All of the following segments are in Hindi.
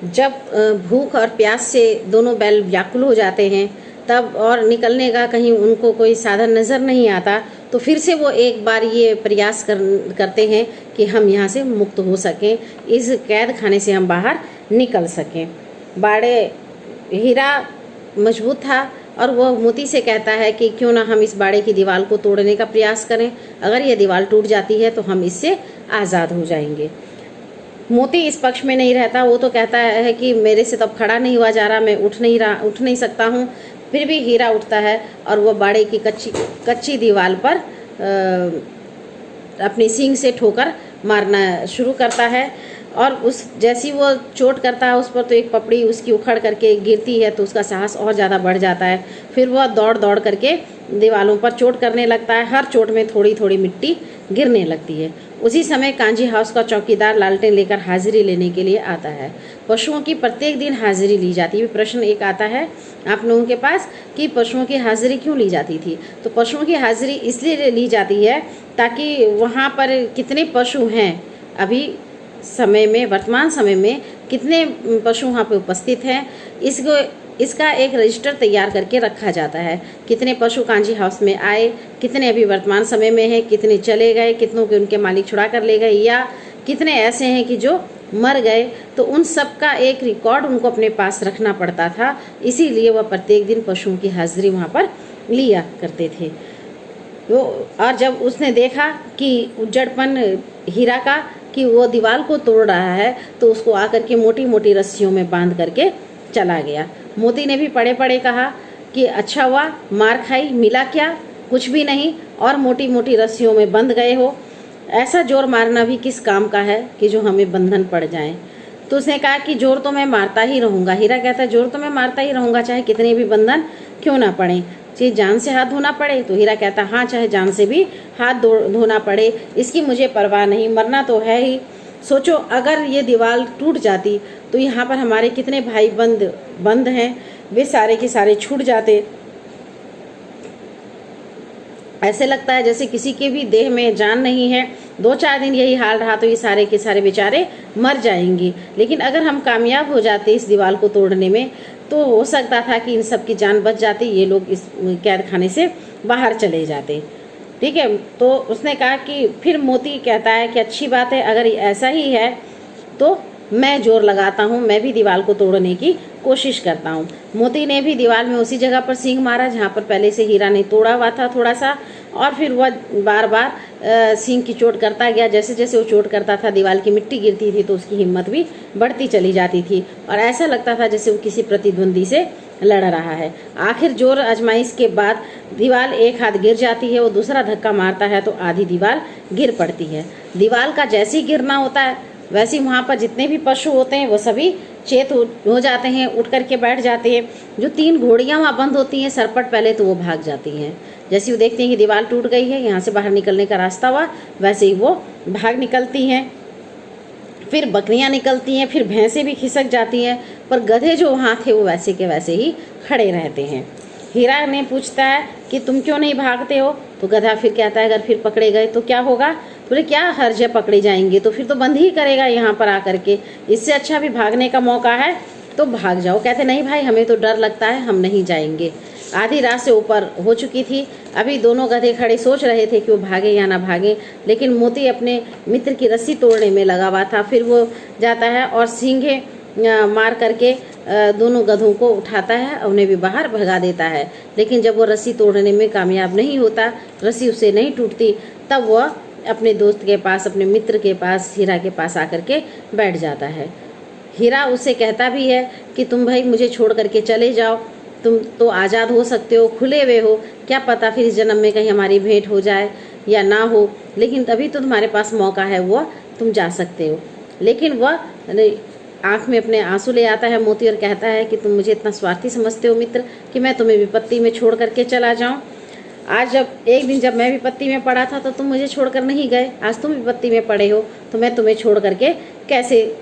जब भूख और प्यास से दोनों बैल व्याकुल हो जाते हैं तब और निकलने का कहीं उनको कोई साधन नज़र नहीं आता, तो फिर से वो एक बार ये प्रयास करते हैं कि हम यहाँ से मुक्त हो सकें, इस कैद खाने से हम बाहर निकल सकें। बाड़े हीरा मजबूत था और वह मोती से कहता है कि क्यों ना हम इस बाड़े की दीवार को तोड़ने का प्रयास करें, अगर यह दीवार टूट जाती है तो हम इससे आज़ाद हो जाएंगे। मोती इस पक्ष में नहीं रहता, वो तो कहता है कि मेरे से तब खड़ा नहीं हुआ जा रहा, मैं उठ नहीं सकता हूँ। फिर भी हीरा उठता है और वह बाड़े की कच्ची दीवार पर अपनी सींग से ठोकर मारना शुरू करता है और उस जैसी वो चोट करता है उस पर तो एक पपड़ी उसकी उखड़ करके गिरती है, तो उसका साहस और ज़्यादा बढ़ जाता है। फिर वह दौड़ दौड़ करके दीवारों पर चोट करने लगता है, हर चोट में थोड़ी थोड़ी मिट्टी गिरने लगती है। उसी समय कांजी हाउस का चौकीदार लालटेन लेकर हाजिरी लेने के लिए आता है। पशुओं की प्रत्येक दिन हाजिरी ली जाती है। प्रश्न एक आता है आप लोगों के पास कि पशुओं की हाजिरी क्यों ली जाती थी। तो पशुओं की हाजिरी इसलिए ली जाती है ताकि वहाँ पर कितने पशु हैं, अभी समय में वर्तमान समय में कितने पशु वहाँ पे उपस्थित हैं, इसका एक रजिस्टर तैयार करके रखा जाता है। कितने पशु कांजी हाउस में आए, कितने अभी वर्तमान समय में हैं, कितने चले गए, कितनों के उनके मालिक छुड़ा कर ले गए, या कितने ऐसे हैं कि जो मर गए। तो उन सब का एक रिकॉर्ड उनको अपने पास रखना पड़ता था, इसीलिए वह प्रत्येक दिन पशुओं की हाजिरी वहाँ पर लिया करते थे। वो और जब उसने देखा कि उज्जड़पन हीरा का कि वो दीवार को तोड़ रहा है, तो उसको आकर के मोटी मोटी रस्सियों में बांध करके चला गया। मोती ने भी पड़े पड़े कहा कि अच्छा हुआ मार खाई, मिला क्या, कुछ भी नहीं, और मोटी मोटी रस्सियों में बंध गए हो। ऐसा जोर मारना भी किस काम का है कि जो हमें बंधन पड़ जाए। तो उसने कहा कि जोर तो मैं मारता ही रहूँगा। हीरा कहता है जोर तो मैं मारता ही रहूँगा, चाहे कितने भी बंधन क्यों ना पड़े, चाहे जान से हाथ धोना पड़े। तो हीरा कहता हाँ, चाहे जान से भी हाथ धोना पड़े, इसकी मुझे परवाह नहीं, मरना तो है ही। सोचो अगर ये दीवार टूट जाती तो यहाँ पर हमारे कितने भाई बंद हैं, वे सारे के सारे छूट जाते। ऐसे लगता है जैसे किसी के भी देह में जान नहीं है। 2-4 दिन यही हाल रहा तो ये सारे के सारे बेचारे मर जाएंगे। लेकिन अगर हम कामयाब हो जाते इस दीवार को तोड़ने में, तो हो सकता था कि इन सब की जान बच जाती, ये लोग इस कैद खाने से बाहर चले जाते। ठीक है, तो उसने कहा कि फिर मोती कहता है कि अच्छी बात है, अगर ऐसा ही है तो मैं जोर लगाता हूँ, मैं भी दीवार को तोड़ने की कोशिश करता हूँ। मोती ने भी दीवार में उसी जगह पर सींग मारा जहाँ पर पहले से हीरा ने तोड़ा हुआ था थोड़ा सा, और फिर वह बार बार सींग की चोट करता गया। जैसे जैसे वो चोट करता था दीवार की मिट्टी गिरती थी तो उसकी हिम्मत भी बढ़ती चली जाती थी और ऐसा लगता था जैसे वो किसी प्रतिद्वंदी से लड़ रहा है। आखिर जोर आजमाइश के बाद दीवार एक हाथ गिर जाती है, वो दूसरा धक्का मारता है तो आधी दीवार गिर पड़ती है। दीवार का जैसे ही गिरना होता है वैसे वहाँ पर जितने भी पशु होते हैं वो सभी चेत हो जाते हैं, उठ करके बैठ जाते हैं। जो 3 घोड़ियाँ वहाँ बंद होती हैं सरपट पहले, तो वो भाग जाती हैं। जैसे वो देखते हैं कि दीवार टूट गई है, यहाँ से बाहर निकलने का रास्ता हुआ, वैसे ही वो भाग निकलती हैं। फिर बकरियाँ निकलती हैं, फिर भैंसें भी खिसक जाती हैं, पर गधे जो वहाँ थे वो वैसे के वैसे ही खड़े रहते हैं। हीरा ने पूछता है कि तुम क्यों नहीं भागते हो। तो गधा फिर कहता है अगर फिर पकड़े गए तो क्या होगा। बोले क्या हर्ज है, पकड़े जाएंगे तो फिर तो बंद ही करेगा यहाँ पर आकर के, इससे अच्छा भी भागने का मौका है तो भाग जाओ। कहते नहीं भाई, हमें तो डर लगता है, हम नहीं जाएंगे। आधी रात से ऊपर हो चुकी थी, अभी दोनों गधे खड़े सोच रहे थे कि वो भागे या ना भागे, लेकिन मोती अपने मित्र की रस्सी तोड़ने में लगा हुआ था। फिर वो जाता है और सींगे मार करके दोनों गधों को उठाता है, उन्हें भी बाहर भगा देता है। लेकिन जब वो रस्सी तोड़ने में कामयाब नहीं होता, रस्सी उससे नहीं टूटती, तब वह अपने दोस्त के पास, अपने मित्र के पास, हीरा के पास आकर के बैठ जाता है। हीरा उससे कहता भी है कि तुम भाई मुझे छोड़ करके चले जाओ, तुम तो आज़ाद हो सकते हो, खुले हुए हो, क्या पता फिर इस जन्म में कहीं हमारी भेंट हो जाए या ना हो, लेकिन तभी तो तुम्हारे पास मौका है, वह तुम जा सकते हो। लेकिन वह आँख में अपने आंसू ले आता है मोती और कहता है कि तुम मुझे इतना स्वार्थी समझते हो मित्र कि मैं तुम्हें विपत्ति में छोड़ करके चला जाऊँ। आज एक दिन जब मैं विपत्ति में पड़ा था तो तुम मुझे छोड़कर नहीं गए, आज तुम विपत्ति में पड़े हो तो मैं तुम्हें छोड़ करके कैसे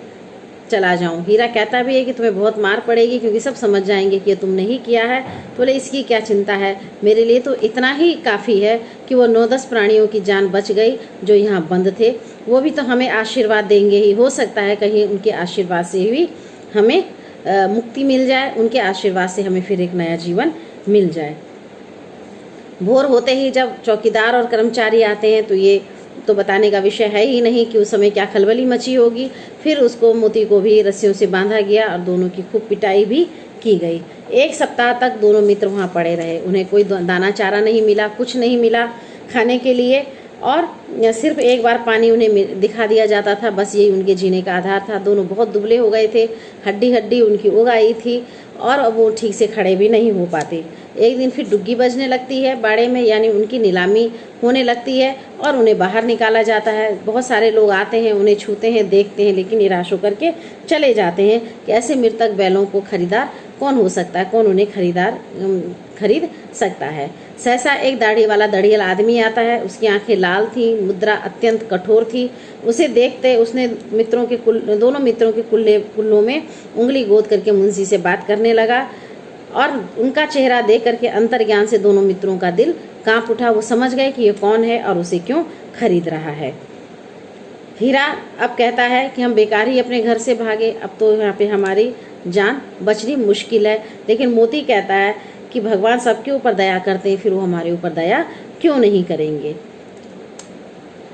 चला जाऊं। हीरा कहता भी है कि तुम्हें बहुत मार पड़ेगी क्योंकि सब समझ जाएंगे कि ये तुमने ही किया है। तो बोले इसकी क्या चिंता है, मेरे लिए तो इतना ही काफ़ी है कि वो 9-10 प्राणियों की जान बच गई जो यहाँ बंद थे, वो भी तो हमें आशीर्वाद देंगे ही, हो सकता है कहीं उनके आशीर्वाद से भी हमें मुक्ति मिल जाए, उनके आशीर्वाद से हमें फिर एक नया जीवन मिल जाए। भोर होते ही जब चौकीदार और कर्मचारी आते हैं तो ये तो बताने का विषय है ही नहीं कि उस समय क्या खलबली मची होगी। फिर उसको मोती को भी रस्सियों से बांधा गया और दोनों की खूब पिटाई भी की गई। 1 सप्ताह तक दोनों मित्र वहाँ पड़े रहे। उन्हें कोई दाना चारा नहीं मिला, कुछ नहीं मिला खाने के लिए, और सिर्फ एक बार पानी उन्हें दिखा दिया जाता था, बस यही उनके जीने का आधार था। दोनों बहुत दुबले हो गए थे, हड्डी हड्डी उनकी उग आई थी और अब वो ठीक से खड़े भी नहीं हो पाते। एक दिन फिर डुग्गी बजने लगती है बाड़े में, यानी उनकी नीलामी होने लगती है और उन्हें बाहर निकाला जाता है। बहुत सारे लोग आते हैं, उन्हें छूते हैं, देखते हैं, लेकिन निराश होकर के चले जाते हैं कि ऐसे मृतक बैलों को खरीदार कौन हो सकता है, कौन उन्हें खरीद सकता है। सहसा एक दाढ़ी वाला दड़ियल आदमी आता है। उसकी आंखें लाल थी, मुद्रा अत्यंत कठोर थी। उसे देखते उसने दोनों मित्रों के कुल्लों में उंगली गोद करके मुंशी से बात करने लगा और उनका चेहरा देख करके अंतर्ज्ञान से दोनों मित्रों का दिल कांप उठा। वो समझ गए कि ये कौन है और उसे क्यों खरीद रहा है। हीरा अब कहता है कि हम बेकार ही अपने घर से भागे, अब तो यहाँ पे हमारी जान बचनी मुश्किल है। लेकिन मोती कहता है कि भगवान सबके ऊपर दया करते हैं, फिर वो हमारे ऊपर दया क्यों नहीं करेंगे।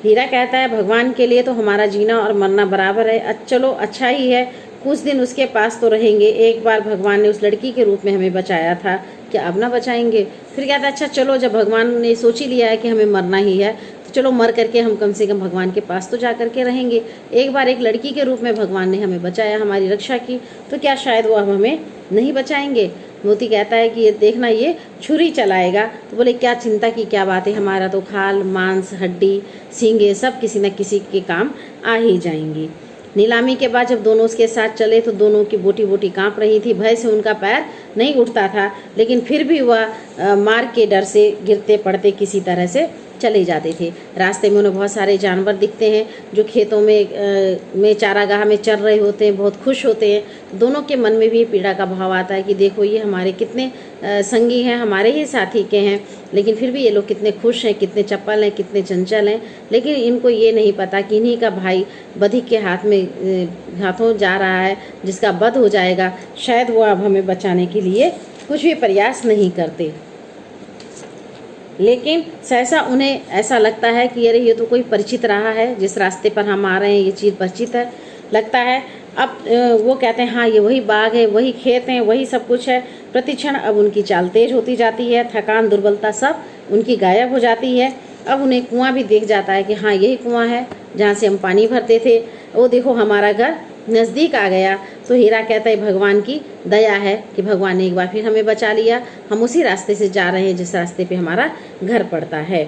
हीरा कहता है भगवान के लिए तो हमारा जीना और मरना बराबर है, चलो अच्छा ही है, कुछ दिन उसके पास तो रहेंगे। एक बार भगवान ने उस लड़की के रूप में हमें बचाया था, क्या अब ना बचाएंगे। फिर कहता है अच्छा चलो, जब भगवान ने सोच ही लिया है कि हमें मरना ही है तो चलो मर करके हम कम से कम भगवान के पास तो जा करके रहेंगे। एक बार एक लड़की के रूप में भगवान ने हमें बचाया, हमारी रक्षा की, तो क्या शायद वो अब हमें नहीं बचाएंगे। मोती कहता है कि ये देखना, ये छुरी चलाएगा। तो बोले क्या चिंता की क्या बात है, हमारा तो खाल मांस हड्डी सींगे सब किसी न किसी के काम आ ही जाएंगी। नीलामी के बाद जब दोनों उसके साथ चले तो दोनों की बोटी बोटी कांप रही थी, भय से उनका पैर नहीं उठता था, लेकिन फिर भी वह मार के डर से गिरते पड़ते किसी तरह से चले जाते थे। रास्ते में उन्हें बहुत सारे जानवर दिखते हैं जो खेतों में चारागाह में चर रहे होते हैं, बहुत खुश होते हैं। दोनों के मन में भी पीड़ा का भाव आता है कि देखो ये हमारे कितने संगी हैं, हमारे ही साथी के हैं, लेकिन फिर भी ये लोग कितने खुश हैं, कितने चपल हैं, कितने चंचल हैं। लेकिन इनको ये नहीं पता कि इन्हीं का भाई बधिक के हाथों जा रहा है, जिसका वध हो जाएगा। शायद वो अब हमें बचाने के लिए कुछ भी प्रयास नहीं करते। लेकिन सहसा उन्हें ऐसा लगता है कि अरे ये तो कोई परिचित रहा है, जिस रास्ते पर हम आ रहे हैं ये चीज़ परिचित है लगता है। अब वो कहते हैं हाँ ये वही बाग है, वही खेत हैं, वही सब कुछ है। प्रतिक्षण अब उनकी चाल तेज होती जाती है, थकान दुर्बलता सब उनकी गायब हो जाती है। अब उन्हें कुआं भी दिख जाता है कि हाँ यही कुआं है जहाँ से हम पानी भरते थे, वो देखो हमारा घर नज़दीक आ गया। तो हीरा कहता है भगवान की दया है कि भगवान ने एक बार फिर हमें बचा लिया, हम उसी रास्ते से जा रहे हैं जिस रास्ते पे हमारा घर पड़ता है।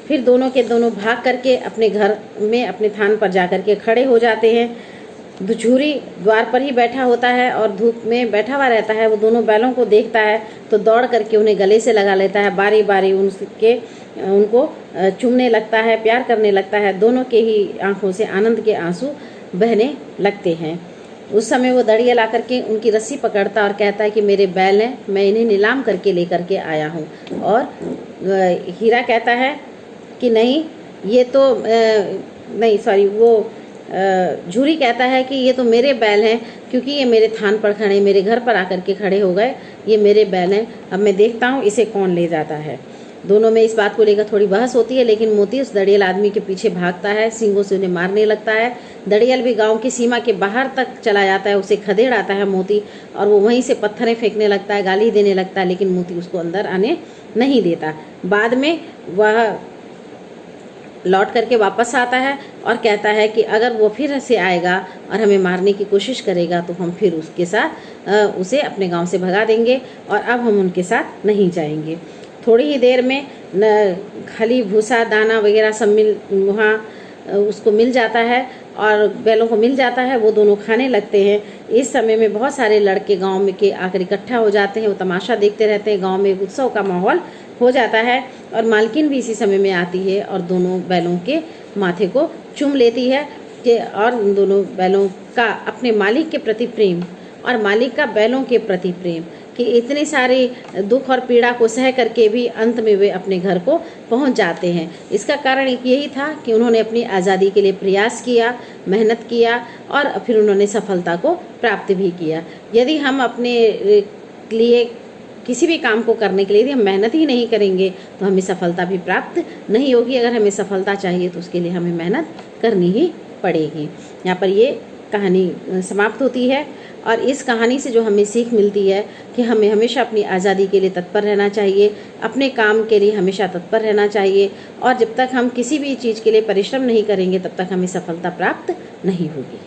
फिर दोनों के दोनों भाग करके अपने घर में अपने थान पर जा कर के खड़े हो जाते हैं। दुछूरी द्वार पर ही बैठा होता है और धूप में बैठा हुआ रहता है। वो दोनों बैलों को देखता है तो दौड़ करके उन्हें गले से लगा लेता है, बारी बारी उनको चूमने लगता है, प्यार करने लगता है। दोनों के ही आंखों से आनंद के आंसू बहने लगते हैं। उस समय वो दड़िया ला करके उनकी रस्सी पकड़ता और कहता है कि मेरे बैल हैं, मैं इन्हें नीलाम करके लेकर के आया हूँ। और हीरा कहता है कि नहीं ये तो नहीं सॉरी वो झूरी कहता है कि ये तो मेरे बैल हैं, क्योंकि ये मेरे थान पर खड़े, मेरे घर पर आकर के खड़े हो गए, ये मेरे बैल हैं, अब मैं देखता हूँ इसे कौन ले जाता है। दोनों में इस बात को लेकर थोड़ी बहस होती है, लेकिन मोती उस दड़ियल आदमी के पीछे भागता है, सींगों से उन्हें मारने लगता है। दड़ियल भी गांव की सीमा के बाहर तक चला जाता है, उसे खदेड़ आता है मोती, और वो वहीं से पत्थरें फेंकने लगता है, गाली देने लगता है, लेकिन मोती उसको अंदर आने नहीं देता। बाद में वह लौट करके वापस आता है और कहता है कि अगर वो फिर से आएगा और हमें मारने की कोशिश करेगा तो हम फिर उसके साथ उसे अपने गांव से भगा देंगे और अब हम उनके साथ नहीं जाएंगे। थोड़ी ही देर में खली भूसा दाना वगैरह सब वहाँ उसको मिल जाता है और बैलों को मिल जाता है, वो दोनों खाने लगते हैं। इस समय में बहुत सारे लड़के गांव में के आकर इकट्ठा हो जाते हैं, वो तमाशा देखते रहते हैं। गांव में उत्सव का माहौल हो जाता है और मालकिन भी इसी समय में आती है और दोनों बैलों के माथे को चूम लेती है कि और दोनों बैलों का अपने मालिक के प्रति प्रेम और मालिक का बैलों के प्रति प्रेम कि इतने सारे दुख और पीड़ा को सह करके भी अंत में वे अपने घर को पहुंच जाते हैं। इसका कारण एक यही था कि उन्होंने अपनी आज़ादी के लिए प्रयास किया, मेहनत किया और फिर उन्होंने सफलता को प्राप्त भी किया। यदि हम अपने लिए किसी भी काम को करने के लिए यदि हम मेहनत ही नहीं करेंगे तो हमें सफलता भी प्राप्त नहीं होगी। अगर हमें सफलता चाहिए तो उसके लिए हमें मेहनत करनी ही पड़ेगी। यहाँ पर ये कहानी समाप्त होती है और इस कहानी से जो हमें सीख मिलती है कि हमें हमेशा अपनी आज़ादी के लिए तत्पर रहना चाहिए, अपने काम के लिए हमेशा तत्पर रहना चाहिए और जब तक हम किसी भी चीज़ के लिए परिश्रम नहीं करेंगे तब तक हमें सफलता प्राप्त नहीं होगी।